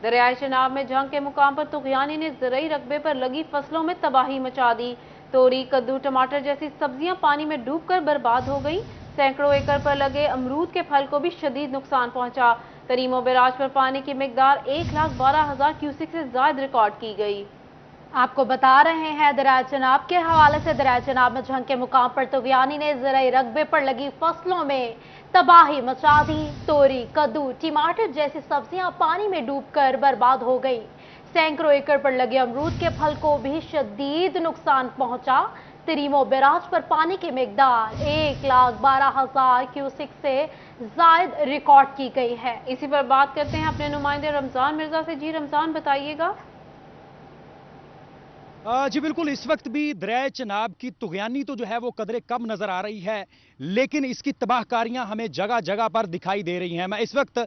दरियाए चनाब में जंग के मुकाम पर तुगयानी ने ज़रई रकबे पर लगी फसलों में तबाही मचा दी। तोरी, कद्दू, टमाटर जैसी सब्जियां पानी में डूबकर बर्बाद हो गई। सैकड़ों एकड़ पर लगे अमरूद के फल को भी शदीद नुकसान पहुंचा। तरीमो बैराज पर पानी की मिकदार 1,12,000 क्यूसिक से ज्यादा रिकॉर्ड की गई। आपको बता रहे हैं दरियाए चनाब के हवाले से। दरियाए चनाब में जंग के मुकाम पर तुगयानी ने ज़रई रकबे पर लगी फसलों में तबाही मचा दी। तोरी, कद्दू, टमाटर जैसी सब्जियां पानी में डूबकर बर्बाद हो गई। सैकड़ों एकड़ पर लगे अमरूद के फल को भी शदीद नुकसान पहुंचा। तरीमो बैराज पर पानी की मिकदार 1,12,000 क्यूसिक से जायद रिकॉर्ड की गई है। इसी पर बात करते हैं अपने नुमाइंदे रमजान मिर्जा से। जी रमजान, बताइएगा। जी बिल्कुल, इस वक्त भी दरियाए चनाब की तुगयानी तो जो है वो कदरे कम नजर आ रही है, लेकिन इसकी तबाहकारियां हमें जगह जगह पर दिखाई दे रही हैं। मैं इस वक्त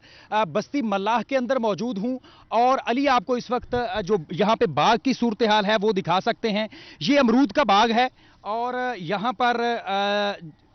बस्ती मल्लाह के अंदर मौजूद हूं और अली आपको इस वक्त जो यहाँ पे बाग की सूरत हाल है वो दिखा सकते हैं। ये अमरूद का बाग है और यहाँ पर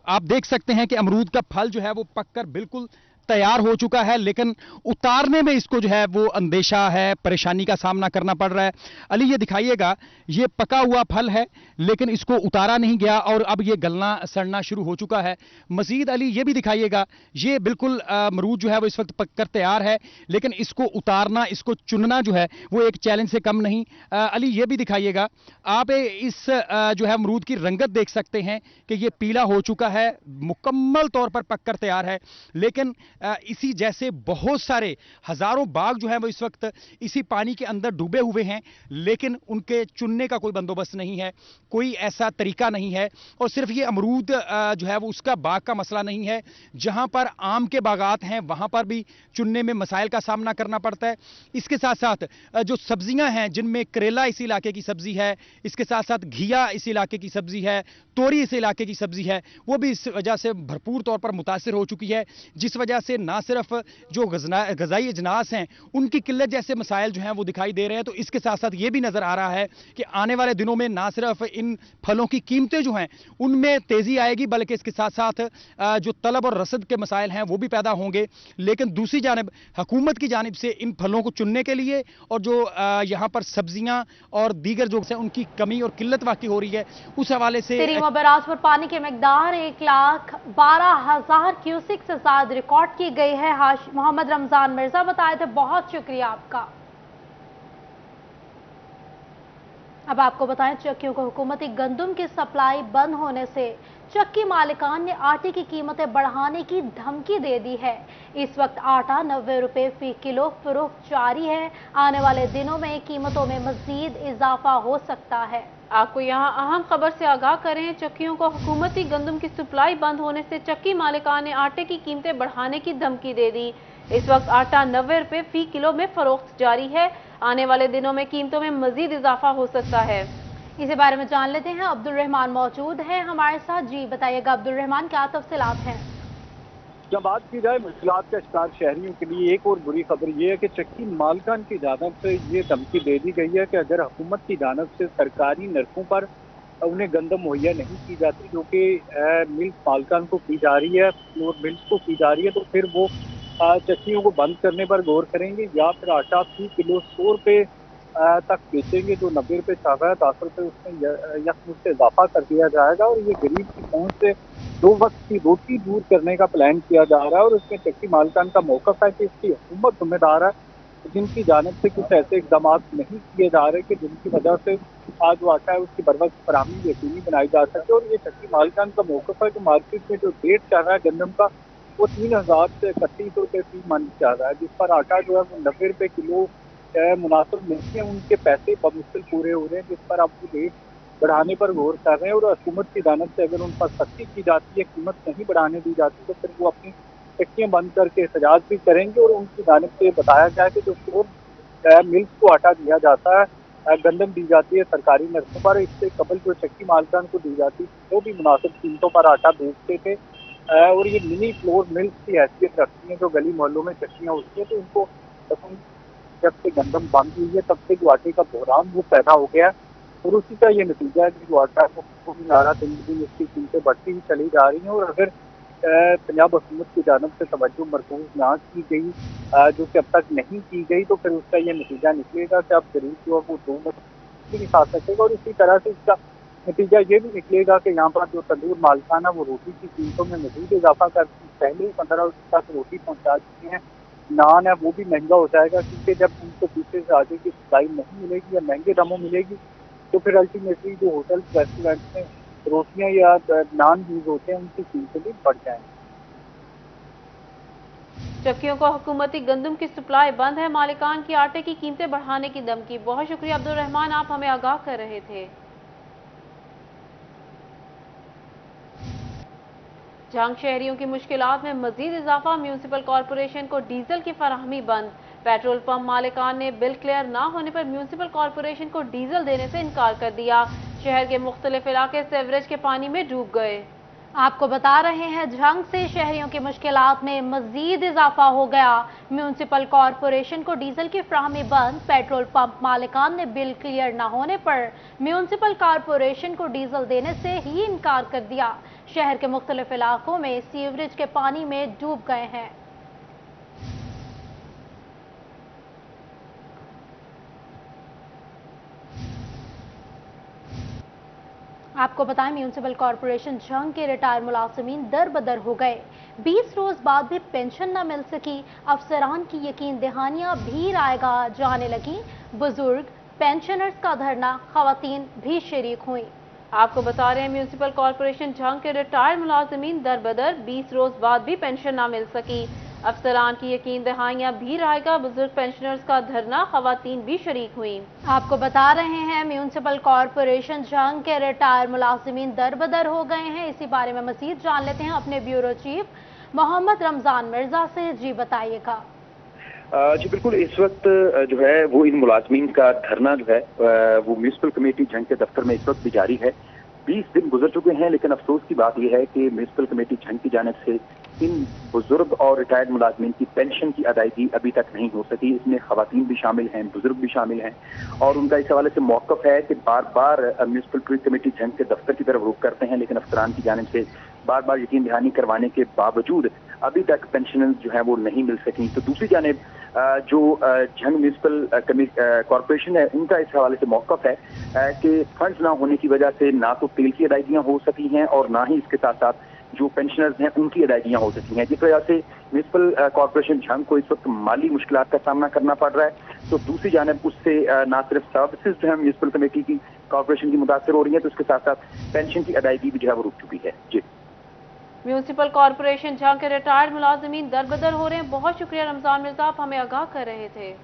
आप देख सकते हैं कि अमरूद का फल जो है वो पककर बिल्कुल तैयार हो चुका है, लेकिन उतारने में इसको जो है वो अंदेशा है, परेशानी का सामना करना पड़ रहा है। अली ये दिखाइएगा, ये पका हुआ फल है लेकिन इसको उतारा नहीं गया और अब ये गलना सड़ना शुरू हो चुका है। मजीद अली ये भी दिखाइएगा, ये बिल्कुल अमरूद जो है वो इस वक्त पककर तैयार है, लेकिन इसको उतारना, इसको चुनना जो है वो एक चैलेंज से कम नहीं। अली ये भी दिखाइएगा, आप इस जो है अमरूद की रंगत देख सकते हैं कि ये पीला हो चुका है, मुकम्मल तौर पर पककर तैयार है। लेकिन इसी जैसे बहुत सारे हजारों बाग जो है वो इस वक्त इसी पानी के अंदर डूबे हुए हैं, लेकिन उनके चुनने का कोई बंदोबस्त नहीं है, कोई ऐसा तरीका नहीं है। और सिर्फ ये अमरूद जो है वो उसका बाग का मसला नहीं है, जहां पर आम के बागात हैं वहां पर भी चुनने में मसाइल का सामना करना पड़ता है। इसके साथ साथ जो सब्जियां हैं, जिनमें करेला इस इलाके की सब्जी है, इसके साथ साथ घिया इस इलाके की सब्जी है, तोरी इस इलाके की सब्जी है, वो भी इस वजह से भरपूर तौर पर मुतासिर हो चुकी है, जिस वजह से ना सिर्फ जो गजाई अजनास हैं उनकी किल्लत जैसे मसाइल जो हैं वो दिखाई दे रहे हैं। तो इसके साथ साथ ये भी नजर आ रहा है कि आने वाले दिनों में ना सिर्फ इन फलों की कीमतें जो हैं उनमें तेजी आएगी, बल्कि इसके साथ साथ जो तलब और रसद के मसाइल हैं वो भी पैदा होंगे। लेकिन दूसरी जानिब हुकूमत की जानिब से इन फलों को चुनने के लिए और जो यहाँ पर सब्जियां और दीगर जो उनकी कमी और किल्लत वाकई हो रही है, उस हवाले से तरीमो बैराज पर पानी की मिकदार 1,12,000 क्यूसिक से ज्यादा रिकॉर्ड की गई है। मोहम्मद रमजान मिर्जा बताए थे, बहुत शुक्रिया आपका। अब आपको बताएं, चक्कियों को हुकूमती गंदम की सप्लाई बंद होने से चक्की मालिकान ने आटे की कीमतें बढ़ाने की धमकी दे दी है। इस वक्त आटा 90 रुपए फी किलो फरोख्त जारी है। आने वाले दिनों में कीमतों में मजीद इजाफा हो सकता है। आपको यहाँ अहम खबर से आगाह करें, चक्कियों को हुकूमती गंदम की सप्लाई बंद होने से चक्की मालिकान ने आटे की कीमतें बढ़ाने की धमकी दे दी। इस वक्त आटा 90 रुपए फी किलो में फरोख्त जारी है। आने वाले दिनों में कीमतों में मजीद इजाफा हो सकता है। इसी बारे में जान लेते हैं, अब्दुल रहमान मौजूद है हमारे साथ। जी बताइएगा अब्दुल रहमान, क्या तफसीलात हैं? जब बात की जाए मुश्किलात का शिकार शहरियों के लिए, एक और बुरी खबर यह है कि चक्की मालकान की जानब से ये धमकी दे दी गई है कि अगर हुकूमत की जानब से सरकारी नरखों पर उन्हें गंदम मुहैया नहीं की जाती, जो कि मिल्क मालकान को की जा रही है और मिल्क को की जा रही है, तो फिर वो चक्कियों को बंद करने पर गौर करेंगे या फिर आटा फी किलो 100 रुपये तक बेचेंगे। जो 90 रुपये चाह रहा है 10 रुपये उसमें यकमुश्त से इजाफा कर दिया जाएगा और ये गरीब की पहुँच से 2 वक्त की रोटी दूर करने का प्लान किया जा रहा है। और उसमें चक्की मालकान का मौक़िफ़ है कि इसकी हुकूमत जिम्मेदार है, जिनकी जानिब से कुछ ऐसे इकदाम नहीं किए जा रहे कि जिनकी वजह से आज जो आटा है उसकी बरवक्त फराहमी यकीनी बनाई जा सके। और ये चक्की मालकान का मौक़िफ़ है कि मार्केट में जो रेट चल रहा है गंदम का, वो 3,000 से 31 रुपये फी मन चल रहा है, जिस पर आटा जो है वो 90 रुपये किलो मुनासिब नहीं है। उनके पैसे बमुश्किल पूरे हो रहे हैं, जिस पर आप रेट बढ़ाने पर गौर कर रहे हैं। और हुकूमत की जानिब से अगर उन पर सख्ती की जाती है, कीमत नहीं बढ़ाने दी जाती, तो फिर वो अपनी चक्कियाँ बंद करके एहतजाज भी करेंगे। और उनकी जानिब से बताया गया कि जो स्टोर मिल्क को आटा दिया जाता है, गंदम दी जाती है सरकारी नरखों पर, इससे कबल जो चक्की मालकान को दी जाती वो भी मुनासिब कीमतों पर आटा बेचते थे। और ये मिनी फ्लोर मिल्क की हैसियत रखती हैं जो गली मोहल्लों में चक्कियाँ होती हैं। तो उनको जब से गंदम बंद हुई है तब से जो आटे का बहरान वो पैदा हो गया, और उसी का ये नतीजा है कि जो आटा को जा रहा दिन दिन इसकी कीमतें बढ़ती ही चली जा रही हैं। और अगर पंजाब हुकूमत की जानब से तवज्जो मरकूज ना की गई, जो कि अब तक नहीं की गई, तो फिर उसका ये नतीजा निकलेगा कि अब गरीब जो है वो 2 वक्त नहीं खा सकेगा। और इसी तरह से इसका नतीजा ये भी निकलेगा कि यहाँ पर जो तंदूर मालिकान है वो रोटी की कीमतों में मजीद इजाफा कर पहले ही 15 तक रोटी पहुँचा चुके हैं। नान है वो भी महंगा हो जाएगा, क्योंकि जब उनको पीछे से आगे की सप्लाई नहीं मिलेगी या महंगे दामों मिलेगी, तो फिर अल्टीमेटली जो होटल रेस्टोरेंट में रोटियां या नान यूज होते हैं उनकी कीमतें भी बढ़ जाएंगी। चक्कियों को हुकूमती गंदम की सप्लाई बंद है, मालिकान की आटे की कीमतें बढ़ाने की धमकी। बहुत शुक्रिया अब्दुल रहमान, आप हमें आगाह कर रहे थे। जहां शहरियों की मुश्किलात में मजीद इजाफा, म्यूनिसिपल कॉरपोरेशन को डीजल की फराहमी बंद। पेट्रोल पंप मालिकान ने बिल क्लियर ना होने पर म्यूनिसिपल कॉरपोरेशन को डीजल देने से इनकार कर दिया। शहर के मुख्तलिफ इलाके सीवरेज के पानी में डूब गए। आपको बता रहे हैं जंग से शहरियों की मुश्किलात में मजीद इजाफा हो गया। म्यूनिसिपल कॉरपोरेशन को डीजल की फराहमी बंद। पेट्रोल पंप मालिकान ने बिल क्लियर न होने पर म्यूनिसिपल कॉरपोरेशन को डीजल देने से ही इनकार कर दिया। शहर के मुख्तलिफ इलाकों में सीवरेज के पानी में डूब गए हैं। आपको बताएं म्यूनिसिपल कॉरपोरेशन जंग के रिटायर मुलाजिमीन दर बदर हो गए। 20 रोज बाद भी पेंशन न मिल सकी। अफसरान की यकीन दहानियां भी रायगा जाने लगी। बुजुर्ग पेंशनर्स का धरना, खवातीन भी शरीक हुई। आपको बता रहे हैं म्यूनिसिपल कॉरपोरेशन जंग के रिटायर्ड मुलाजिमीन दर बदर, 20 रोज बाद भी पेंशन ना मिल सकी। अफसरान की यकीन दहाइयां भी रायगा, बुजुर्ग पेंशनर्स का धरना, खवातीन भी शरीक हुई। आपको बता रहे हैं म्यूनिसिपल कॉरपोरेशन जंग के रिटायर मुलाजिमीन दर बदर हो गए हैं। इसी बारे में मजीद जान लेते हैं अपने ब्यूरो चीफ मोहम्मद रमजान मिर्जा से। जी बताइएगा। जी बिल्कुल, इस वक्त जो है वो इन मुलाजमीन का धरना जो है वो म्यूनिसिपल कमेटी जंग के दफ्तर में इस वक्त भी जारी है। 20 दिन गुजर चुके हैं, लेकिन अफसोस की बात यह है कि म्यूनिसिपल कमेटी जंग की जानिब से इन बुजुर्ग और रिटायर्ड मुलाजमीन की पेंशन की अदायगी अभी तक नहीं हो सकी। इसमें खवातीन भी शामिल हैं, बुजुर्ग भी शामिल हैं, और उनका इस हवाले से मौक़िफ़ है कि बार बार म्यूनिसिपल कमेटी जंग के दफ्तर की तरफ रुख करते हैं, लेकिन अफसरान की जानिब से बार बार यकीन दहानी करवाने के बावजूद अभी तक पेंशन जो है वो नहीं मिल सकी। तो दूसरी जानिब जो जंग म्यूनिसिपल कॉरपोरेशन है, उनका इस हवाले से मौक़िफ़ है कि फंड्स ना होने की वजह से ना तो तेल की अदायगियाँ हो सकी हैं और ना ही इसके साथ साथ जो पेंशनर्स हैं उनकी अदायगियाँ हो सकी हैं, जिस वजह से म्यूनिसिपल कॉरपोरेशन जंग को इस वक्त माली मुश्किलात का सामना करना पड़ रहा है। तो दूसरी जानिब उससे ना सिर्फ सर्विसेज जो है म्यूनिसिपल कमेटी की कॉरपोरेशन की मुतासर हो रही है, तो उसके साथ साथ पेंशन की अदायगी भी जो है वो रुक चुकी है। जी, म्यूनिसिपल कॉरपोरेशन जंग के रिटायर्ड मुलाजिमीन दर बदर हो रहे हैं। बहुत शुक्रिया रमजान मिर्जा, आप हमें आगाह कर रहे थे।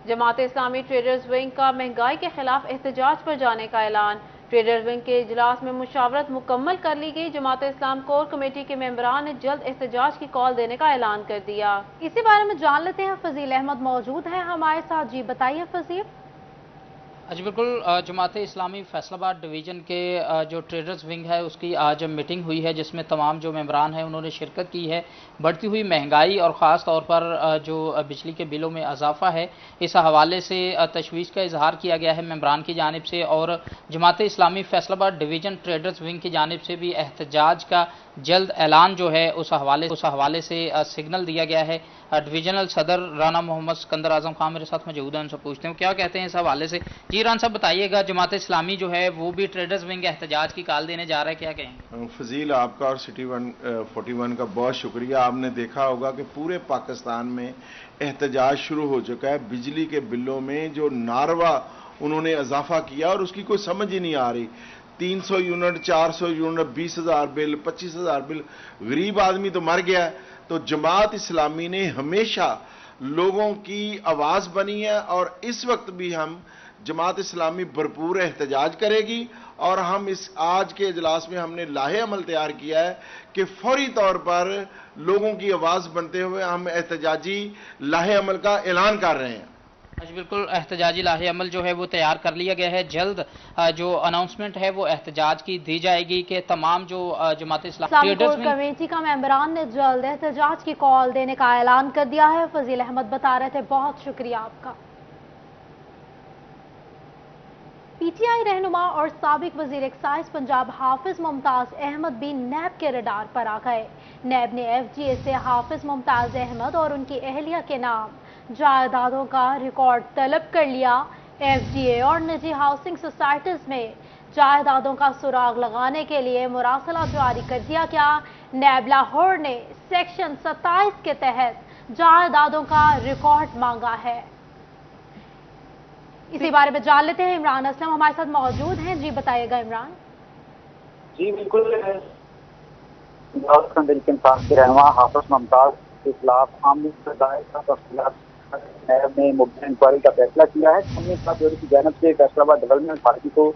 जमात इस्लामी ट्रेडर्स विंग का महंगाई के खिलाफ एहतजाज पर जाने का ऐलान। ट्रेडर्स विंग के इजलास में मुशावरत मुकम्मल कर ली गई। जमात इस्लाम कोर कमेटी के मेंबरान ने जल्द एहतजाज की कॉल देने का ऐलान कर दिया। इसी बारे में जान लेते हैं, फजील अहमद मौजूद है हमारे साथ। जी बताइए फजील। जी बिल्कुल, जमात इस्लामी फैसलाबाद डिवीज़न के जो ट्रेडर्स विंग है उसकी आज मीटिंग हुई है, जिसमें तमाम जो मेंबरान हैं उन्होंने शिरकत की है। बढ़ती हुई महंगाई और ख़ास तौर पर जो बिजली के बिलों में इजाफा है, इस हवाले से तशवीश का इजहार किया गया है मेंबरान की जानिब से, और Jamaat Islami Faisalabad division traders wing की जानिब से भी एहतजाज का जल्द ऐलान जो है उस हवाले से सिग्नल दिया गया है। डिवीजनल सदर राना मोहम्मद सिकंदर आजम खान मेरे साथ मौजूद हैं, उनसे पूछते हैं क्या कहते हैं इस हवाले से। जी रान साहब बताइएगा, जमात इस्लामी जो है वो भी ट्रेडर्स विंग एहतजाज की कॉल देने जा रहा है, क्या कहेंगे? फजील, आपका और सिटी 41 का बहुत शुक्रिया। आपने देखा होगा कि पूरे पाकिस्तान में एहतजाज शुरू हो चुका है। बिजली के बिलों में जो नारवा उन्होंने इजाफा किया और उसकी कोई समझ ही नहीं आ रही। 300 यूनिट, 400 यूनिट, 20,000 बिल, 25,000 बिल, गरीब आदमी तो मर गया है। तो जमात इस्लामी ने हमेशा लोगों की आवाज बनी है और इस वक्त भी हम जमात इस्लामी भरपूर एहतजाज करेगी, और हम इस आज के इजलास में हमने लाहे अमल तैयार किया है कि फौरी तौर पर लोगों की आवाज बनते हुए हम एहतजाजी लाहे अमल का ऐलान कर रहे हैं। जी बिल्कुल, एहतजाजी लाहे अमल जो है वो तैयार कर लिया गया है। जल्द जो अनाउंसमेंट है वो एहतजाज की दी जाएगी कि तमाम जो जमात इस्लामी कमेटी का मेंबरान ने जल्द एहतजाज की कॉल देने का ऐलान कर दिया है। फजील अहमद बता रहे थे, बहुत शुक्रिया आपका। PTI रहनुमा और साबिक वजीर एक्साइज पंजाब हाफिज मुमताज अहमद भी नैब के रडार पर आ गए। नैब ने FGA से हाफिज मुमताज अहमद और उनकी अहलिया के नाम जायदादों का रिकॉर्ड तलब कर लिया। FGA और निजी हाउसिंग सोसाइटीज में जायदादों का सुराग लगाने के लिए मुरासला जारी कर दिया गया। नैब लाहौर ने सेक्शन 27 के तहत जायदादों का रिकॉर्ड मांगा है। इसी बारे में जान लेते हैं, इमरान असलम हमारे साथ मौजूद हैं। जी बताइएगा इमरान। जी बिल्कुल, इंसान के रहनुमा हाफिज मुमताज के खिलाफ आमनी नैब ने मुबैना इंक्वायरी का फैसला किया है। हमने की जानब से फैसलाबाद डेवलपमेंट पार्टी को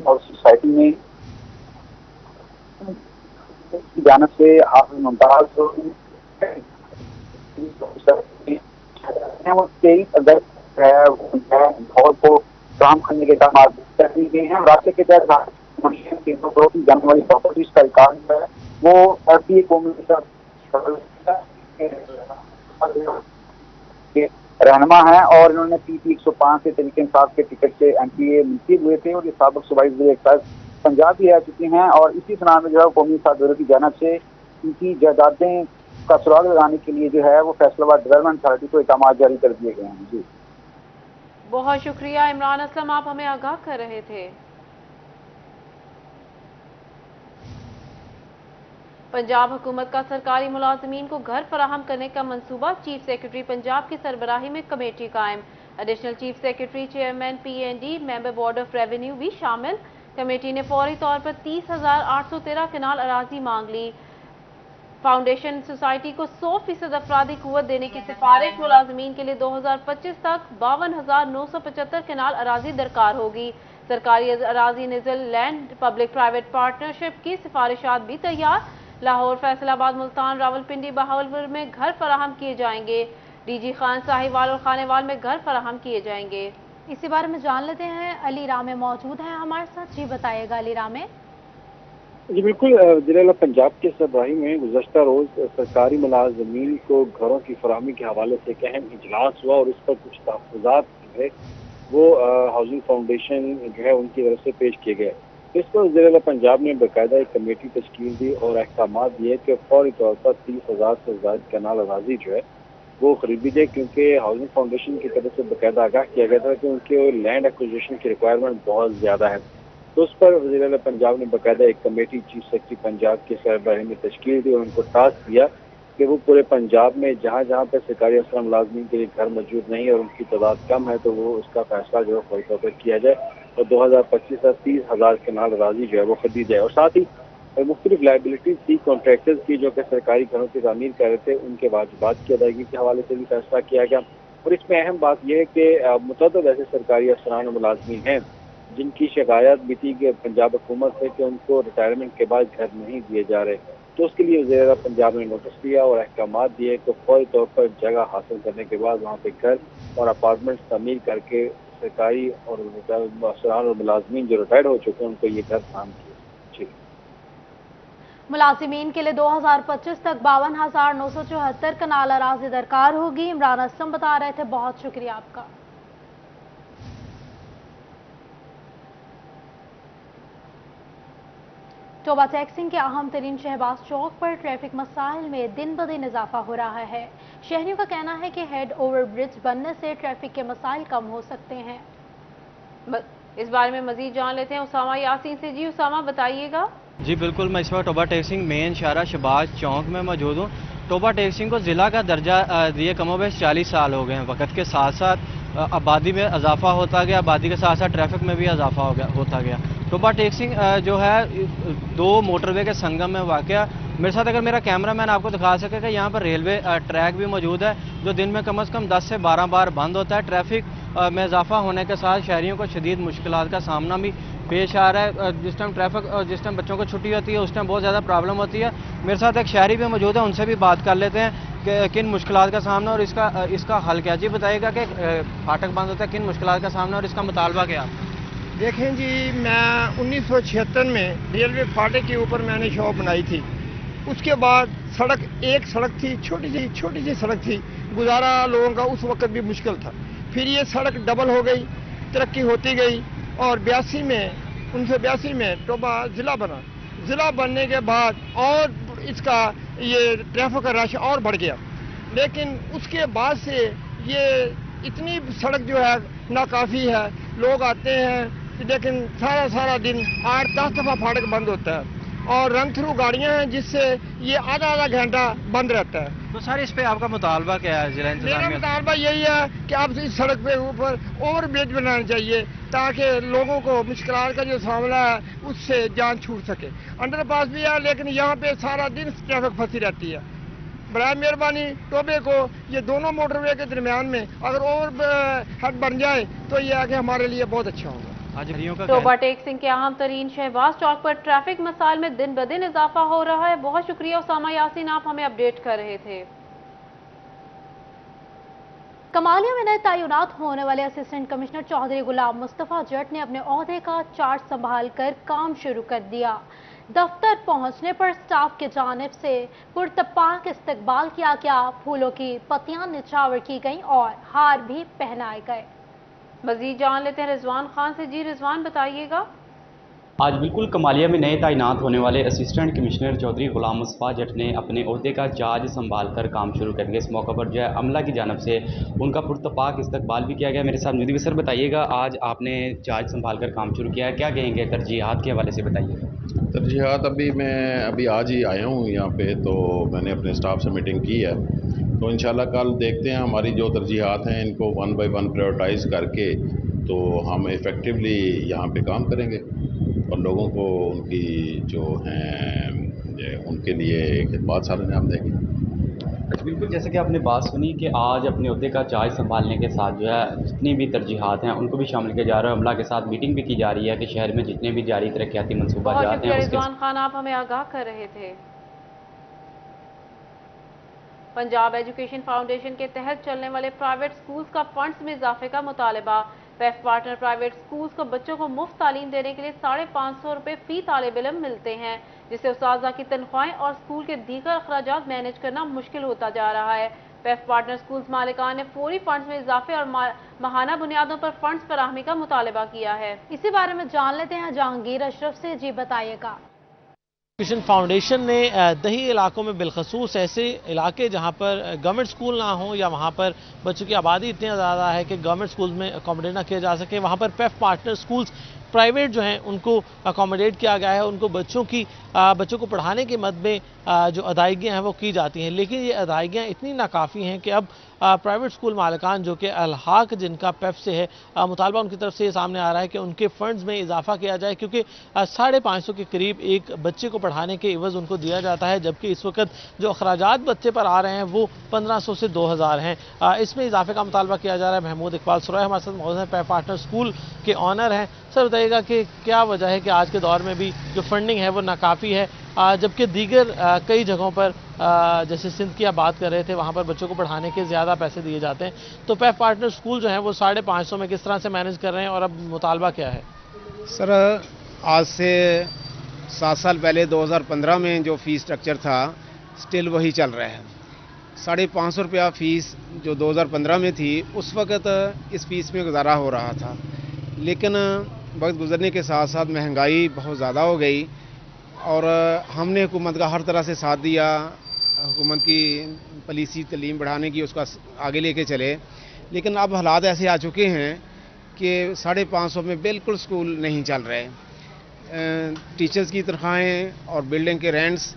और सोसाइटी में की जानब से हाफिज मुमताज को काम करने के काम कर दी गए हैं। रास्ते के तहत जाने वाली प्रॉपर्टीज का रिकॉर्ड है वो FTA कौमी रहनुमा है और इन्होंने PP 105 से तरीके इंसाफ के टिकट से MPA मुंतखब हुए थे और ये साबिक सूबाई वज़ीर एक्साइज पंजाब भी रह चुके हैं। और इसी सना में जो है कौमी इंसाफ ब्यूरो की जानब से इनकी जायदादें का सुराग लगाने के लिए जो है वो फैसलाबाद डेवलपमेंट अथॉरिटी को इकदाम जारी कर दिए गए हैं। जी बहुत शुक्रिया इमरान असलम, आप हमें आगाह कर रहे थे। पंजाब हुकूमत का सरकारी मुलाजमीन को घर फराहम करने का मंसूबा, चीफ सेक्रेटरी पंजाब की सरबराही में कमेटी कायम। Additional chief secretary, chairman PND, member board of revenue भी शामिल। कमेटी ने फौरी तौर पर 30,813 कनाल अराजी मांग ली। फाउंडेशन सोसाइटी को 100% अफरादी कुव्वत देने की सिफारिश। मुलाजमीन के लिए 2025 तक 52,975 कनाल अराजी दरकार होगी। सरकारी अराजी निज़ल लैंड पब्लिक प्राइवेट पार्टनरशिप की सिफारिशात भी तैयार। लाहौर, फैसलाबाद, मुल्तान, रावलपिंडी, बहावलपुर में घर फराहम किए जाएंगे। DG खान, साहिवाल और खानेवाल में घर फराहम किए जाएंगे। इसी बारे में जान लेते हैं, अली रामे मौजूद हैं हमारे साथ। जी बताइएगा अली रामे। जी बिल्कुल, जिला पंजाब के सरबराही में गुज़श्ता रोज सरकारी मुलाजमीन को घरों की फराहमी के हवाले से एक अहम इजलास हुआ और इस पर कुछ तहफ़्फ़ुज़ात जो है वो हाउसिंग फाउंडेशन जो है उनकी तरफ से पेश किए गए। इस पर जिला पंजाब ने बाकायदा एक कमेटी तश्कील दी और अहकाम दिए कि फौरी तौर पर 30,000 से ज़ायद कनाल अराजी जो है वो खरीदी जाए, क्योंकि हाउसिंग फाउंडेशन की तरफ से बाकायदा आगाह किया गया था कि उनके लैंड एक्विजिशन की रिक्वायरमेंट बहुत ज़्यादा है। तो उस पर वज़ीर पंजाब ने बाकायदा एक कमेटी चीफ सेक्रेटरी पंजाब के सरबराही में तश्कील दी और उनको टास्क दिया कि वो पूरे पंजाब में जहाँ जहाँ पर सरकारी अफसर मुलाजमीन के लिए घर मौजूद नहीं है और उनकी तादाद कम है तो वो उसका फैसला जो है फौरी तौर पर किया जाए और 2025 तक 30,000 कनाल अराजी जो है वो खरीदी जाए। और साथ ही मुख्तलिफ लाइबिलिटीज थी कॉन्ट्रैक्टर्स की जो कि सरकारी घरों की तामीर कर रहे थे, उनके वाजिबात की अदायगी के हवाले से भी फैसला किया गया। और इसमें अहम बात यह है कि मुतअद्दिद ऐसे सरकारी अफसरान और मुलाजमीन हैं जिनकी शिकायत भी थी कि पंजाब हुकूमत से कि उनको रिटायरमेंट के बाद घर नहीं दिए जा रहे, तो उसके लिए वज़ीर पंजाब ने नोटिस दिया और अहकाम दिए कि फौरी तौर पर जगह हासिल करने के बाद वहाँ पे घर और अपार्टमेंट तमीर करके सरकारी और अफसरान और मुलाजमीन जो रिटायर्ड हो चुके हैं उनको ये घर फराहम किए। मुलाजिमीन के लिए 2025 तक 52,974 कनाल अराजी दरकार होगी। इमरान असलम बता रहे थे, बहुत शुक्रिया आपका। टोबा टैक्सिंग के अहम तरीन शहबाज चौक पर ट्रैफिक मसाइल में दिन ब दिन इजाफा हो रहा है। शहरियों का कहना है कि हेड ओवर ब्रिज बनने से ट्रैफिक के मसाइल कम हो सकते हैं। इस बारे में मजीद जान लेते हैं उसामा यासीन से। जी उसामा बताइएगा। जी बिल्कुल, मैं इस वक्त टोबा टैक्सिंग मेन शाहरा शहबाज चौक में मौजूद हूँ। टोबा टैक्सिंग को ज़िला का दर्जा दिए कमोबेश 40 साल हो गए हैं। वक्त के साथ साथ आबादी में इजाफा होता गया, आबादी के साथ साथ ट्रैफिक में भी इजाफा होता गया। टोबा टैक्सिंग जो है दो मोटरवे के संगम में वाक़या। मेरे साथ अगर मेरा कैमरा मैन आपको दिखा सके कि यहाँ पर रेलवे ट्रैक भी मौजूद है जो दिन में कम से कम 10 से 12 बार बंद होता है। ट्रैफिक में इजाफा होने के साथ शहरियों को शदीद मुश्किलात का सामना भी पेश आ रहा है। जिस टाइम ट्रैफिक जिस टाइम बच्चों को छुट्टी होती है उस टाइम बहुत ज़्यादा प्रॉब्लम होती है। मेरे साथ एक शहरी भी मौजूद है, उनसे भी बात कर लेते हैं कि किन मुश्किलात का सामना और इसका हल क्या। जी बताइएगा कि फाटक बंद होता है, किन मुश्किलात का सामना और इसका मुतालबा क्या। देखें जी, मैं 1976 में रेलवे फाटक के ऊपर मैंने शॉप बनाई थी उसके बाद एक सड़क थी, छोटी सी सड़क थी, गुजारा लोगों का उस वक्त भी मुश्किल था। फिर ये सड़क डबल हो गई, तरक्की होती गई और 1982 में टोबा जिला बना। जिला बनने के बाद और इसका ये ट्रैफिक का रश और बढ़ गया, लेकिन उसके बाद से ये इतनी सड़क जो है नाकाफी है। लोग आते हैं लेकिन सारा दिन 8-10 दफा फाटक बंद होता है और रन थ्रू गाड़ियां हैं जिससे ये आधा घंटा बंद रहता है। तो सर इस पे आपका मुतालबा क्या है जिला इंतजामिया? मेरा मुतालबा यही है कि आप इस सड़क पे ऊपर ओवर ब्रिज बनाना चाहिए ताकि लोगों को मुश्किलात का जो सामना है उससे जान छूट सके। अंडरपास भी है लेकिन यहाँ पे सारा दिन ट्रैफिक फंसी रहती है। बराए मेहरबानी टोबे को ये दोनों मोटरवे के दरमियान में अगर ओवर हेड बन जाए तो ये आगे हमारे लिए बहुत अच्छा होगा। टोबा टेक सिंह के अहम तरीन शहबाज चौक पर ट्रैफिक मसाइल में दिन ब दिन इजाफा हो रहा है। बहुत शुक्रिया उसामा यासीन, आप हमें अपडेट कर रहे थे। कमालिया में नए तैनात होने वाले असिस्टेंट कमिश्नर चौधरी गुलाम मुस्तफा जट ने अपने ओहदे का चार्ज संभाल कर काम शुरू कर दिया। दफ्तर पहुंचने पर स्टाफ की जानिब से पुरतपाक इस्तकबाल किया गया, फूलों की पत्तियां निछावर की गईं और हार भी पहनाए गए। मजीद जान लेते हैं रिजवान खान से। जी रिजवान, बताइएगा। आज बिल्कुल कमालिया में नए तैनात होने वाले असिस्टेंट कमिश्नर चौधरी गुलाम मुस्तफा जट ने अपने ओहदे का चार्ज संभाल कर काम शुरू कर दिया। इस मौका पर जो है अमला की जानब से उनका पुरतपाक इस्तकबाल भी किया गया। मेरे साथ मुदीर सर, बताइएगा आज आपने चार्ज संभाल कर काम शुरू किया है, क्या कहेंगे तरजीहात के हवाले से बताइएगा। तरजीहात मैं आज ही आया हूँ यहाँ पे, तो मैंने अपने स्टाफ से मीटिंग की है, तो इंशाल्लाह कल देखते हैं हमारी जो तरजीहात हैं इनको 1 बाय 1 प्रायोरिटाइज़ करके तो हम इफ़ेक्टिवली यहाँ पे काम करेंगे और लोगों को उनकी जो हैं उनके लिए खिदमत सारे अंजाम देंगे। बिल्कुल, जैसे कि आपने बात सुनी कि आज अपने ओहदे का चार्ज संभालने के साथ जो है जितनी भी तरजीहात हैं उनको भी शामिल किया जा रहा है। अमला के साथ मीटिंग भी की जा रही है कि शहर में जितने भी जारी तरक्याती मनसूबा जाते हैं। रिजवान खान, आप हमें आगाह कर रहे थे। पंजाब एजुकेशन फाउंडेशन के तहत चलने वाले प्राइवेट स्कूल्स का फंड्स में इजाफे का मुतालबा। पैफ पार्टनर प्राइवेट स्कूल्स को बच्चों को मुफ्त तालीम देने के लिए 550 रुपये फी तालिब इल्म मिलते हैं, जिससे उस्ताज़ा की तनख्वाहें और स्कूल के दीगर अखराजात मैनेज करना मुश्किल होता जा रहा है। पैफ पार्टनर स्कूल्स मालिकान ने फौरी फंड्स में इजाफे और माहाना बुनियादों पर फंड्स फराहमी का मुतालबा किया है। इसी बारे में जान लेते हैं जहांगीर अशरफ से। जी बताइएगा। एजुकेशन फाउंडेशन ने दही इलाकों में बिलखसूस ऐसे इलाके जहां पर गवर्नमेंट स्कूल ना हो या वहां पर बच्चों की आबादी इतनी ज़्यादा है कि गवर्नमेंट स्कूल में अकोमोडेट ना किया जा सके, वहां पर पैफ पार्टनर स्कूल्स प्राइवेट जो हैं उनको अकोमोडेट किया गया है। उनको बच्चों को पढ़ाने के मद में जो अदायगियाँ हैं वो की जाती हैं, लेकिन ये अदायगियाँ इतनी नाकाफ़ी हैं कि अब प्राइवेट स्कूल मालिकान जो कि अलहाक जिनका पैफ से है, मुतालबा उनकी तरफ से ये सामने आ रहा है कि उनके फंड्स में इजाफा किया जाए, क्योंकि 550 के करीब एक बच्चे को पढ़ाने के इवज़ उनको दिया जाता है, जबकि इस वक्त जो अखराजात बच्चे पर आ रहे हैं वो 1500 से 2000 हैं। इसमें इजाफे का मुतालबा किया जा रहा है। महमूद इकबाल सुराय हमारे साथ मौजूद हैं, पैफ पार्टनर स्कूल के ऑनर हैं। सर बताइएगा कि क्या वजह है कि आज के दौर में भी जो फंडिंग है वो नाकाफ़ी है, जबकि दीगर कई जगहों पर जैसे सिंध की आप बात कर रहे थे वहाँ पर बच्चों को पढ़ाने के ज़्यादा पैसे दिए जाते हैं, तो पैफ पार्टनर स्कूल जो है वो 550 में किस तरह से मैनेज कर रहे हैं और अब मुतालबा क्या है? सर आज से 7 साल पहले 2015 में जो फ़ीस स्ट्रक्चर था स्टिल वही चल रहा है। 550 रुपया फ़ीस जो 2015 में थी उस वक़्त इस फ़ीस में गुजारा हो रहा था, लेकिन वक्त गुजरने के साथ साथ महंगाई बहुत ज़्यादा हो गई और हमने हुकूमत का हर तरह से साथ दिया। हुकूमत की पॉलिसी तालीम बढ़ाने की उसका आगे लेके चले, लेकिन अब हालात ऐसे आ चुके हैं कि 550 में बिल्कुल स्कूल नहीं चल रहे। टीचर्स की तनख्वाहें और बिल्डिंग के रेंट्स,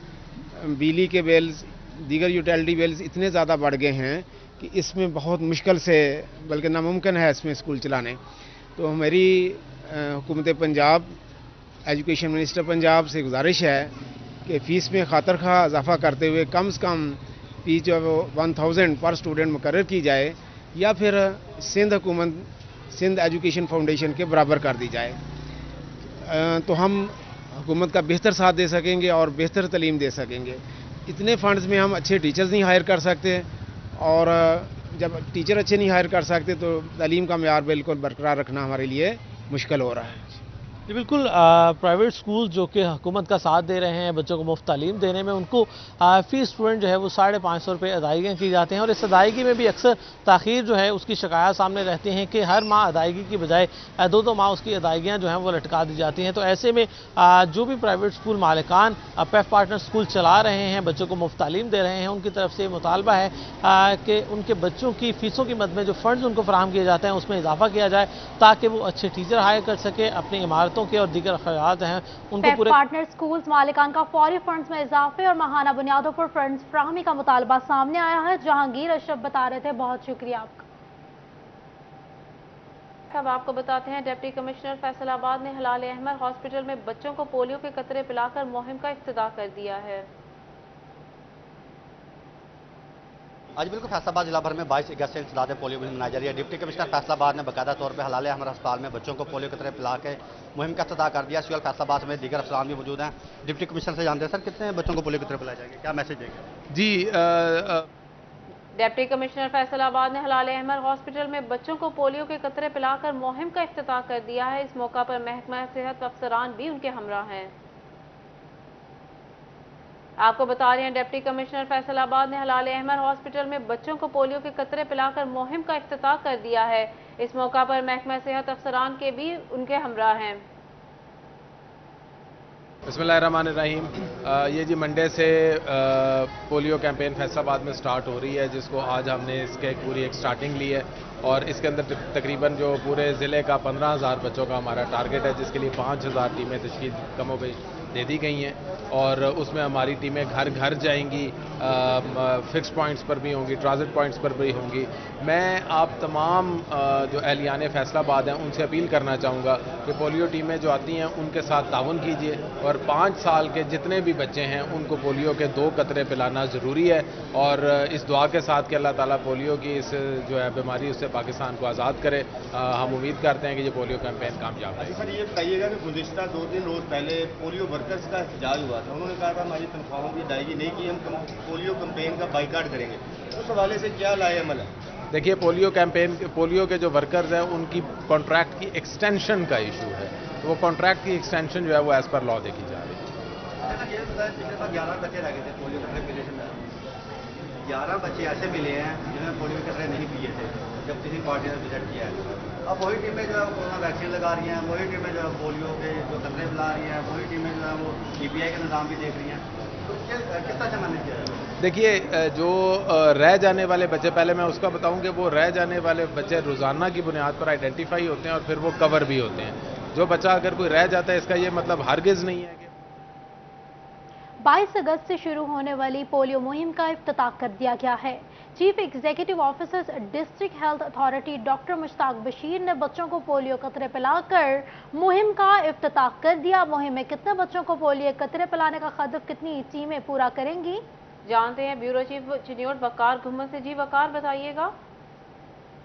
बिजली के बिल्स, दीगर यूटिलिटी बिल्स इतने ज़्यादा बढ़ गए हैं कि इसमें बहुत मुश्किल से बल्कि नामुमकिन है इसमें स्कूल चलाने। तो हमारी हुकूमत पंजाब, एजुकेशन मिनिस्टर पंजाब से गुजारिश है कि फ़ीस में खातर खा इजाफा करते हुए कम से कम फ़ीस जो 1000 पर स्टूडेंट मुकर्रर की जाए या फिर सिंध एजुकेशन फाउंडेशन के बराबर कर दी जाए, तो हम हुकूमत का बेहतर साथ दे सकेंगे और बेहतर तालीम दे सकेंगे। इतने फंड्स में हम अच्छे टीचर्स नहीं हायर कर सकते और जब टीचर अच्छे नहीं हायर कर सकते तो तालीम का मेयार बिल्कुल बरकरार रखना हमारे लिए मुश्किल हो रहा है। जी बिल्कुल, प्राइवेट स्कूल जो कि हुकूमत का साथ दे रहे हैं बच्चों को मुफ्त तालीम देने में, उनको फ़ी स्टूडेंट जो है वो 550 रुपये अदायगियाँ की जाती हैं और इस अदायगी में भी अक्सर ताख़ीर जो है उसकी शिकायत सामने रहती हैं कि हर माह अदायगी की बजाय 2-2 माह उसकी अदायगियाँ जो हैं वो लटका दी जाती हैं। तो ऐसे में जो भी प्राइवेट स्कूल मालिकान पेफ पार्टनर स्कूल चला रहे हैं, बच्चों को मुफ्त तालीम दे रहे हैं, उनकी तरफ से मुतालबा है कि उनके बच्चों की फ़ीसों की मद में जो फ़ंड्स उनको फराहम किए जाते हैं उसमें इजाफा किया जाए ताकि वो अच्छे टीचर हायर कर सके, अपनी इमारतों के और दीगर अखराजात हैं उनको पूरे। पार्टनर स्कूल्स मालिकान का फौरी फंड्स में इजाफे और माहाना बुनियादों पर फंड्स फराहमी का मुतालबा सामने आया है। जहांगीर अशरफ बता रहे थे, बहुत शुक्रिया आपका। अब आपको बताते हैं, डिप्टी कमिश्नर फैसलाबाद ने हलाल अहमद हॉस्पिटल में बच्चों को पोलियो के कतरे पिलाकर मुहिम का इफ्तिताह कर दिया है। आज बिल्कुल फैसलाबाद जिला भर में 22 अगस्त से इंसदाद पोलियो मुहिम मनाई जा रही है। डिप्टी कमिश्नर फैसलाबाद ने बाकायदा तौर पर हलाल अहमद अस्पताल में बच्चों को पोलियो कतरे पिला के मुहिम का इफ्तिताह कर दिया। सीओल फैसलाबाद में दीगर अफसरान भी मौजूद हैं। डिप्टी कमिश्नर से जानते हैं, सर कितने बच्चों को पोलियो कतरे पिलाए जाएंगे, क्या मैसेज देंगे? जी, डिप्टी कमिश्नर फैसलाबाद ने हलाल अहमद हॉस्पिटल में बच्चों को पोलियो के कतरे पिलाकर मुहिम का इफ्तिताह कर दिया है। इस मौका पर महकमा सेहत अफसरान भी उनके हमरा हैं। आपको बता रहे हैं, डिप्टी कमिश्नर फैसलाबाद ने हलाल अहमद हॉस्पिटल में बच्चों को पोलियो के कतरे पिलाकर मुहिम का इफ्तिताह कर दिया है। इस मौका पर महकमा सेहत अफसरान के भी उनके हमरा हैं। बिस्मिल्लाहिर्रहमानिर्रहीम। ये जी मंडे से पोलियो कैंपेन फैसलाबाद में स्टार्ट हो रही है, जिसको आज हमने इसके पूरी एक स्टार्टिंग ली है और इसके अंदर तकरीबन जो पूरे ज़िले का 15,000 बच्चों का हमारा टारगेट है, जिसके लिए 5,000 टीमें तश्कील कमोबेश दे दी गई हैं और उसमें हमारी टीमें घर घर जाएंगी, फिक्स पॉइंट्स पर भी होंगी, ट्रांजिट पॉइंट्स पर भी होंगी। मैं आप तमाम जो अहलियान फैसलाबाद हैं उनसे अपील करना चाहूँगा कि पोलियो टीमें जो आती हैं उनके साथ ताउन कीजिए और 5 साल के जितने भी बच्चे हैं उनको पोलियो के 2 कतरे पिलाना ज़रूरी है और इस दुआ के साथ कि अल्लाह ताला पोलियो की इस जो है बीमारी उससे पाकिस्तान को आज़ाद करे। हम उम्मीद करते हैं कि ये पोलियो कैंपेन कामयाब है। सर ये बताइएगा कि गुज़िश्ता 2-3 रोज़ पहले पोलियो वर्कर्स का एहतजाज हुआ था, उन्होंने कहा था हमारी तनख्वाहों की अदायगी नहीं की, हम पोलियो कैंपेन का बाइकाट करेंगे। उस हवाले से क्या लाए अमल है? देखिए, पोलियो कैंपेन, पोलियो के जो वर्कर्स हैं उनकी कॉन्ट्रैक्ट की एक्सटेंशन का इशू है, तो वो कॉन्ट्रैक्ट की एक्सटेंशन जो है वो एज़ पर लॉ देखी जा रही है। 11 बच्चे लगे थे पोलियो कतरे पीने से, 11 बच्चे ऐसे मिले हैं जिन्होंने पोलियो कतरे नहीं पिए थे जब किसी पार्टी ने विजिट किया है। अब वही टीमें जो है कोरोना वैक्सीन लगा रही हैं, वही टीमें जो है पोलियो के जो कतरे पिला रही हैं, वही टीमें जो है वो DPI के निज़ाम भी देख रही हैं। तो किस तरह से मैनेज किया है? देखिए, जो रह जाने वाले बच्चे, पहले मैं उसका बताऊं कि वो रह जाने वाले बच्चे रोज़ाना की बुनियाद पर आइडेंटिफाई होते हैं और फिर वो कवर भी होते हैं। जो बच्चा अगर कोई रह जाता है, इसका ये मतलब हरगिज़ नहीं है कि 22 अगस्त से शुरू होने वाली पोलियो मुहिम का इफ्तिताह कर दिया गया है। Chief executive officer district health authority doctor Mushtaq Bashir ने बच्चों को पोलियो कतरे पिलाकर मुहिम का इफ्तिताह कर दिया। मुहिम में कितने बच्चों को पोलियो कतरे पिलाने का हदफ कितनी टीमें पूरा करेंगी, जानते हैं ब्यूरो चीफ चिन्योट वकार घुम्मन से। जी वकार, बताइएगा।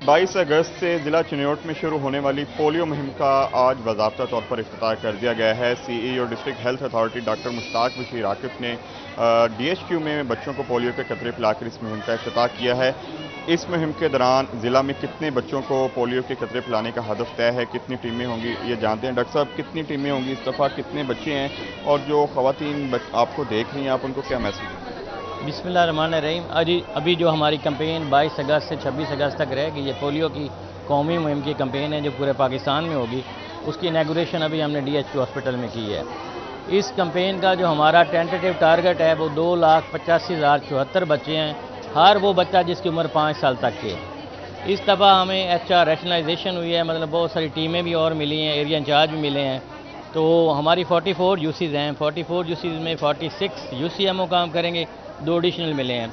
22 अगस्त से जिला चिन्योट में शुरू होने वाली पोलियो मुहिम का आज बाज़ाब्ता तौर पर इफ्तिताह कर दिया गया है। CEO district health authority doctor Mushtaq Bashir Akif ने DHQ में बच्चों को पोलियो के कतरे पिलाकर इस मुहिम का इफ्तिताह किया है। इस मुहिम के दौरान ज़िला में कितने बच्चों को पोलियो के कतरे पिलाने का हदफ तय है, कितनी टीमें होंगी, ये जानते हैं। डॉक्टर साहब, कितनी टीमें होंगी इस दफ़ा, कितने बच्चे हैं और जो ख़वातीन आपको देख रही हैं आप उनको क्या मैसेज दें? बिस्मिल्लाहिर्रहमानिर्रहीम। अभी जो हमारी कैंपेन 22 अगस्त से 26 अगस्त तक रहेगी, ये पोलियो की कौमी मुहिम की कैंपेन है जो पूरे पाकिस्तान में होगी। उसकी इनॉग्रेशन अभी हमने DHQ हॉस्पिटल में की है। इस कैंपेन का जो हमारा टेंटेटिव टारगेट है वो 2,85,074 बच्चे हैं, हर वो बच्चा जिसकी उम्र 5 साल तक की है। इस दफ़ा हमें HR रैशनलाइजेशन हुई है, मतलब बहुत सारी टीमें भी और मिली हैं, एरिया इंचार्ज भी मिले हैं। तो हमारी 44 UCs हैं, 44 UCs में 46 UCMO काम करेंगे, 2 एडिशनल मिले हैं।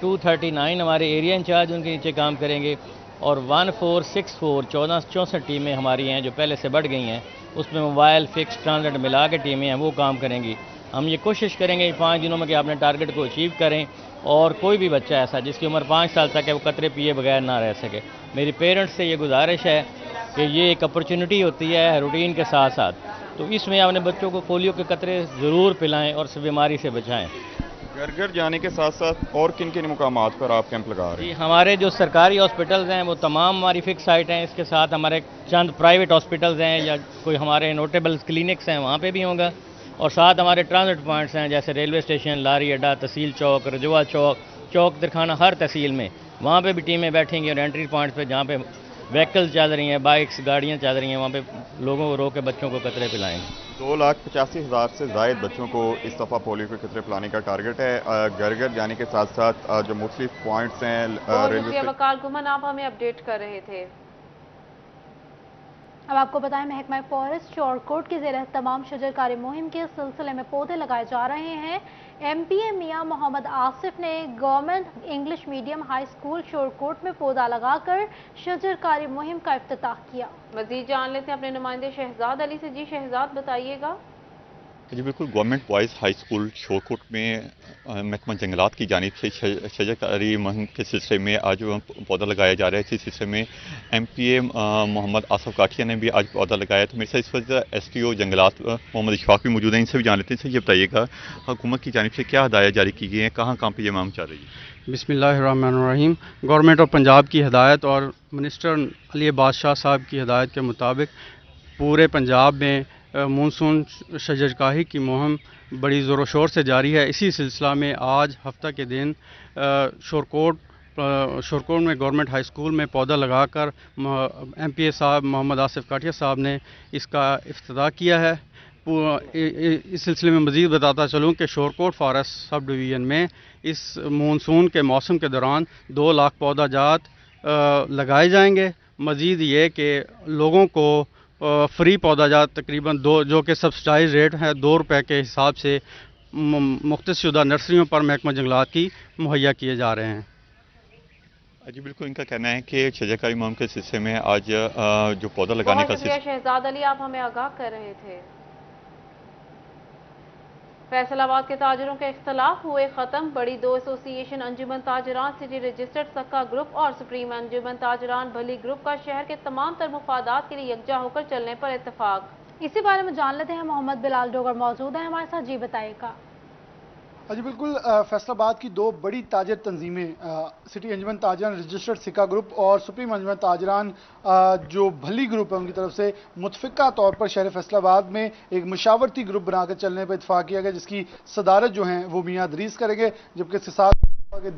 239 हमारे एरिया इंचार्ज उनके नीचे काम करेंगे और 1464 1464 टीमें हमारी हैं जो पहले से बढ़ गई हैं। उसमें मोबाइल, फिक्स, ट्रांजिट मिला के टीमें हैं, वो काम करेंगी। हम ये कोशिश करेंगे 5 दिनों में कि अपने टारगेट को अचीव करें और कोई भी बच्चा ऐसा जिसकी उम्र 5 साल तक है वो कतरे पिए बगैर ना रह सके। मेरी पेरेंट्स से ये गुजारिश है कि ये एक अपॉर्चुनिटी होती है रूटीन के साथ साथ, तो इसमें अपने बच्चों को पोलियो के कतरे ज़रूर पिलाएं और इस बीमारी से बचाएं। घर घर जाने के साथ साथ और किन किन मुकामात पर आप कैंप लगा रहे हैं? जी, हमारे जो सरकारी हॉस्पिटल्स हैं वो तमाम हमारी फिक्स साइट हैं। इसके साथ हमारे चंद प्राइवेट हॉस्पिटल्स हैं या कोई हमारे नोटेबल क्लिनिक्स हैं, वहाँ पे भी होगा। और साथ हमारे ट्रांजिट पॉइंट्स हैं जैसे रेलवे स्टेशन, लारी अड्डा, तहसील चौक, रजवा चौक, चौक दरखाना, हर तहसील में वहाँ पे भी टीमें बैठेंगी। और एंट्री पॉइंट्स पे जहाँ पे व्हीकल्स चल रही हैं, बाइक्स, गाड़ियाँ चल रही हैं, वहाँ पे लोगों को रोक के बच्चों को कतरे पिलाएंगे। 2,85,000 से ज़ायद बच्चों को इस दफ़ा पोलियो के कतरे पिलाने का टारगेट है। घर घर जाने के साथ साथ जो मुख्तलिफ पॉइंट्स हैं रेलवे वकाल गुमन, आप हमें अपडेट कर रहे थे। अब आपको बताएं, महकमा फॉरेस्ट शोरकोट की ज़ेर तमाम शजरकारी मुहिम के सिलसिले में पौधे लगाए जा रहे हैं। MPA मियां मोहम्मद आसिफ ने government English medium high school Shorkot में पौधा लगाकर शजरकारी मुहिम का इफ्तिताह किया। मजीद जान लेते हैं अपने नुमाइंदे शहजाद अली से। जी शहजाद, बताइएगा। जी बिल्कुल, government boys high school Shorkot में महकमा जंगलात की जानिब से शजरकारी मुहिम के सिलसिले में आज पौधा लगाया जा रहा है। इसी सिलसिले में MPA मोहम्मद आसिफ काठिया ने भी आज पौधा लगाया। तो मेरे साथ इस वक्त STO जंगलात मोहम्मद इशफाक भी मौजूद हैं, इनसे भी जान लेते हैं। सर ये बताइएगा, हुकूमत की जानिब से क्या हदायत जारी की गई हैं, कहाँ कहाँ पर ये मुहिम चल रही है? बिस्मिल्लाहिर्रहमानिर्रहीम। गवर्नमेंट ऑफ पंजाब की हदायत और मिनिस्टर अली बादशाह साहब की हदायत के मुताबिक पूरे पंजाब में मानसून शजरकारी की मुहिम बड़ी ज़ोर शोर से जारी है। इसी सिलसिला में आज हफ्ता के दिन शोरकोट में गवर्नमेंट हाई स्कूल में पौधा लगाकर MPA साहब मोहम्मद आसिफ काठिया साहब ने इसका इफ्तिताह किया है। इस सिलसिले में मज़ीद बताता चलूँ कि शोरकोट फॉरेस्ट सब डिवीज़न में इस मानसून के मौसम के दौरान 2 लाख पौधा जात लगाए जाएंगे। मज़ीद ये कि लोगों को फ्री पौधाजात तकरीबन जो कि सब्सिडाइज रेट है 2 रुपये के हिसाब से मुख्तसुदा नर्सरियों पर महकमा जंगलात की मुहैया किए जा रहे हैं। जी बिल्कुल, इनका कहना है कि शजरकारी मुहिम के सिलसिले में आज जो पौधा लगाने का शहजाद अली, आप हमें आगाह कर रहे थे। फैसलाबाद के ताजरों के इख्तलाफ हुए ख़त्म। बड़ी 2 एसोसिएशन अंजुमन ताजरान सिटी रजिस्टर्ड सक्का ग्रुप और सुप्रीम अंजुमन ताजरान भली ग्रुप का शहर के तमाम तर मुफादात के लिए यकजा होकर चलने पर इत्तेफाक। इसी बारे में जान लेते हैं, मोहम्मद बिलाल डोगर मौजूद है हमारे साथ। जी बताइएगा। जी बिल्कुल, फैसलाबाद की 2 बड़ी ताजर तंजीमें सिटी अंजुमन ताजरान रजिस्टर्ड सिक्का ग्रुप और सुप्रीम अंजुमन ताजरान जो भली ग्रुप है उनकी तरफ से मुतफिका तौर पर शहर फैसलाबाद में एक मशावरती ग्रुप बनाकर चलने पर इत्तफाक किया गया, जिसकी सदारत जो हैं वो मियां अदरीस करेंगे, जबकि इसके साथ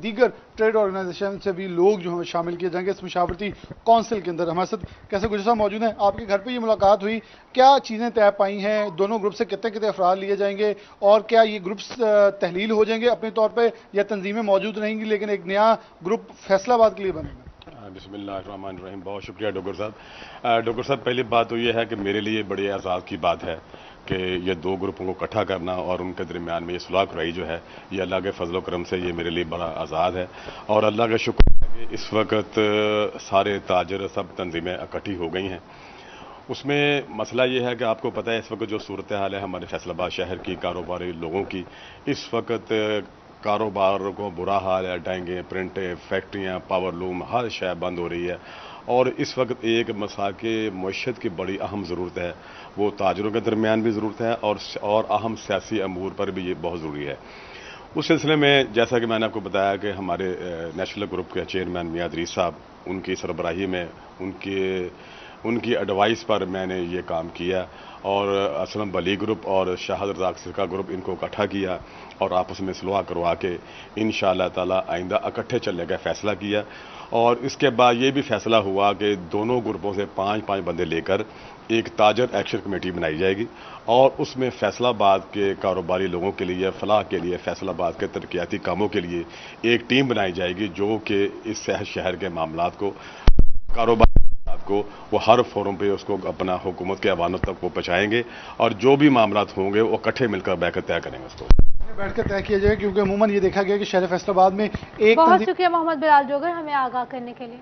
दीगर ट्रेड ऑर्गेनाइजेशन से भी लोग जो हैं शामिल किए जाएंगे इस मशावरती काउंसिल के अंदर। हमारे साथ कैसे गुजर साहब मौजूद हैं, आपके घर पे ये मुलाकात हुई, क्या चीज़ें तय पाई हैं, दोनों ग्रुप से कितने कितने अफराद लिए जाएंगे और क्या ये ग्रुप्स तहलील हो जाएंगे अपने तौर पर या तंजीमें मौजूद रहेंगी लेकिन एक नया ग्रुप फैसलाबाद के लिए बनेगा? बिस्मिल्लाहिर्रहमानिर्रहीम। बहुत शुक्रिया डॉक्टर साहब। डॉक्टर साहब, पहली बात तो ये है कि मेरे लिए बड़े एजाज़ की बात है कि ये 2 ग्रुपों को इकट्ठा करना और उनके दरमियान में ये सुलह कराई जो है, ये अल्लाह के फजल करम से ये मेरे लिए बड़ा आज़ाद है। और अल्लाह का शुक्र है कि इस वक्त सारे ताजर सब तंजीमें इकट्ठी हो गई हैं। उसमें मसला ये है कि आपको पता है इस वक्त जो सूरत हाल है हमारे फैसलाबाद शहर की कारोबारी लोगों की, इस वक्त कारोबार को बुरा हाल है। डाइंगे, प्रिंटें, फैक्ट्रियाँ, पावर लूम, हर शय बंद हो रही है। और इस वक्त एक मसाके मईशत की बड़ी अहम ज़रूरत है, वो ताजरों के दरमियान भी ज़रूरत है और अहम सियासी अमूर पर भी ये बहुत ज़रूरी है। उस सिलसिले में जैसा कि मैंने आपको बताया कि हमारे नेशनल ग्रुप के चेयरमैन मियां अदरीस साहब, उनकी सरबराही में उनकी एडवाइस पर मैंने ये काम किया और असलम बली ग्रुप और शाहद रज़ाक सिक्का ग्रुप इनको इकट्ठा किया और आपस में सुलह करवा के इंशाअल्लाह ताला आइंदा इकट्ठे चलने का फ़ैसला किया। और इसके बाद ये भी फैसला हुआ कि दोनों ग्रुपों से 5-5 बंदे लेकर एक ताजर एक्शन कमेटी बनाई जाएगी और उसमें फैसलाबाद के कारोबारी लोगों के लिए, फलाह के लिए, फैसलाबाद के तरक्याती कामों के लिए एक टीम बनाई जाएगी जो कि इस शहर के मामलात को, कारोबार को वो हर फोरम पे उसको अपना हुकूमत के अवानों तक वो पहुँचाएंगे और जो भी मामलात होंगे वो इकट्ठे मिलकर बैठकर तय करेंगे उसको। बैठकर तय किया जाए, क्योंकि अमूमन ये देखा गया कि शहर फैसलाबाद में एक बहुत शुक्रिया मोहम्मद बिलाल जोगर हमें आगाह करने के लिए।